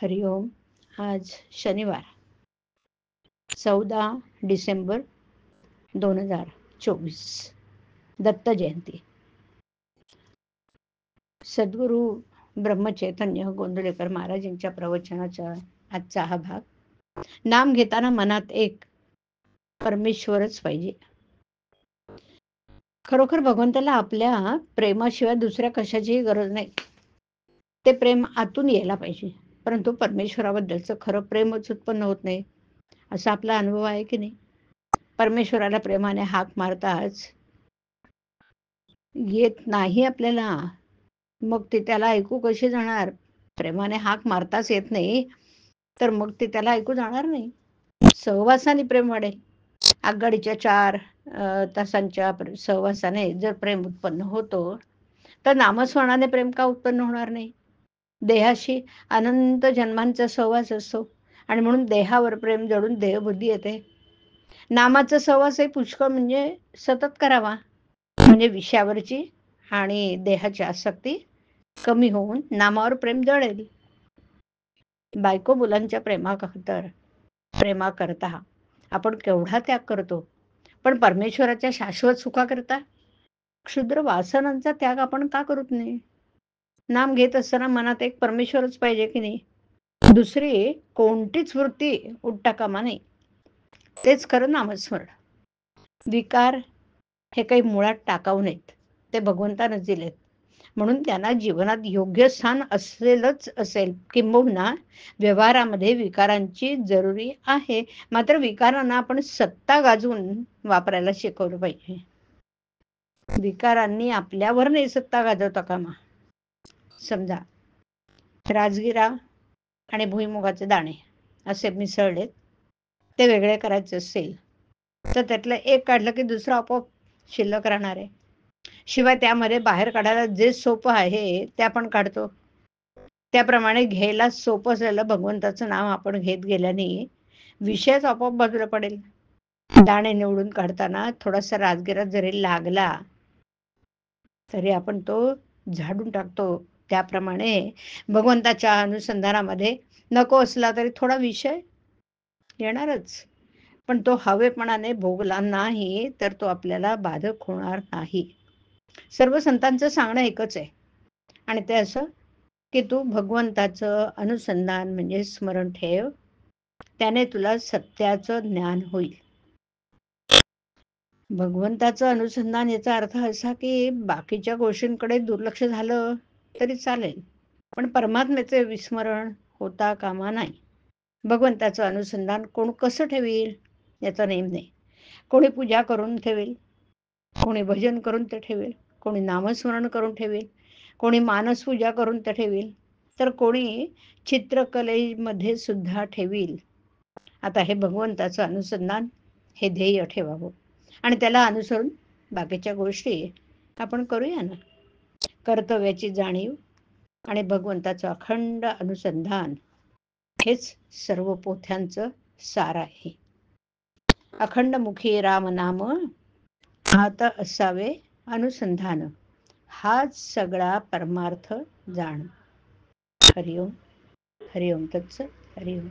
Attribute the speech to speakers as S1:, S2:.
S1: हरिओम. आज शनिवार 14 डिसेंबर 2024, दत्त जयंती. सद्गुरू ब्रह्मचैतन्य गोंदवलेकर महाराजांच्या प्रवचनाचा आजचा हा भाग. नाम घेताना मनात एक परमेश्वरच पाहिजे. खरोखर भगवंताला आपल्या प्रेमाशिवाय दुसऱ्या कशाचीही गरज नाही. ते प्रेम आतून यायला पाहिजे, परंतु परमेश्वराबद्दलचं खरं प्रेमच उत्पन्न होत नाही, असा आपला अनुभव आहे की नाही. परमेश्वराला प्रेमाने हाक मारताच येत नाही आपल्याला, मग ते त्याला ऐकू कसे जाणार? प्रेमाने हाक मारताच येत नाही तर मग ते त्याला ऐकू जाणार नाही. सहवासाने प्रेम वाढेल. आगगाडीच्या 4 तासांच्या सहवासाने जर प्रेम उत्पन्न होतो, तर नामस्मरणाने प्रेम का उत्पन्न होणार नाही? देहाशी अनंत जन्मांचा सहवास असतो आणि म्हणून देहावर प्रेम जडून देहबुद्धी येते. नामाचा सहवासही पुष्कळ म्हणजे सतत करावा, म्हणजे विषयावरची आणि देहाची आसक्ती कमी होऊन नामावर प्रेम जळेल. बायको मुलांच्या प्रेमाकरता आपण केवढा त्याग करतो, पण परमेश्वराच्या शाश्वत सुखाकरता क्षुद्र वासनांचा त्याग आपण का करत नाही? नाम घेत असताना मनात एक परमेश्वरच पाहिजे की नाही. दुसरी कोणतीच वृत्ती उठता कामा नये. तेच खरं नामस्मरण. विकार हे काही मुळात टाकाऊ नाहीत, ते भगवंतानंच दिलेत, म्हणून त्यांना जीवनात योग्य स्थान असलेलंच असेल. किंबहुना व्यवहारामध्ये विकारांची जरुरी आहे, मात्र विकारांना आपण सत्ता गाजवून वापरायला शिकवलं पाहिजे. विकारांनी आपल्यावर नाही सत्ता गाजवता कामा. समजा राजगिरा आणि भुईमुगाचे दाणे असे मिसळलेत, ते वेगळे करायचे असेल तर त्यातलं एक काढलं की दुसरं आपोआप शिल्लक राहणार आहे. शिवाय त्यामध्ये बाहेर काढायला जे सोपं आहे ते आपण काढतो. त्याप्रमाणे घ्यायला सोपं असलेलं भगवंताचं नाम आपण घेत गेल्याने विषयच आपोआप बाजूला पडेल. दाणे निवडून काढताना थोडासा राजगिरा जरी लागला तरी आपण तो झाडून टाकतो. त्याप्रमाणे भगवंताच्या अनुसंधानामध्ये नको असला तरी थोडा विषय येणारच, पण तो हवेपणाने भोगला नाही तर तो आपल्याला बाधक होणार नाही. सर्व संतांचं सांगणं एकच आहे, आणि ते असं की तू भगवंताचं अनुसंधान म्हणजे स्मरण ठेव, त्याने तुला सत्याचं ज्ञान होईल. भगवंताचं अनुसंधान याचा अर्थ असा की बाकीच्या गोष्टींकडे दुर्लक्ष झालं तरी चालेल, पण परमात्म्याचे विस्मरण होता कामा नाही. भगवंताचं अनुसंधान कोण कसं ठेवील याचा नेम नाही. कोणी पूजा करून ठेवेल, कोणी भजन करून ते ठेवेल, कोणी नामस्मरण करून ठेवेल, कोणी मानस पूजा करून ते ठेवेल, तर कोणी चित्रकलेमध्ये सुद्धा ठेवील. आता हे भगवंताचं अनुसंधान हे ध्येय ठेवावं आणि त्याला अनुसरून बाकीच्या गोष्टी आपण करूया ना. कर्तव्याची जाणीव आणि भगवंताचं अखंड अनुसंधान हेच सर्व पोथ्यांचं सार आहे. अखंडमुखी राम नाम हात असावे अनुसंधान, हाच सगळा परमार्थ जाण. हरिओम. हरिओम तत्सत. हरिओम.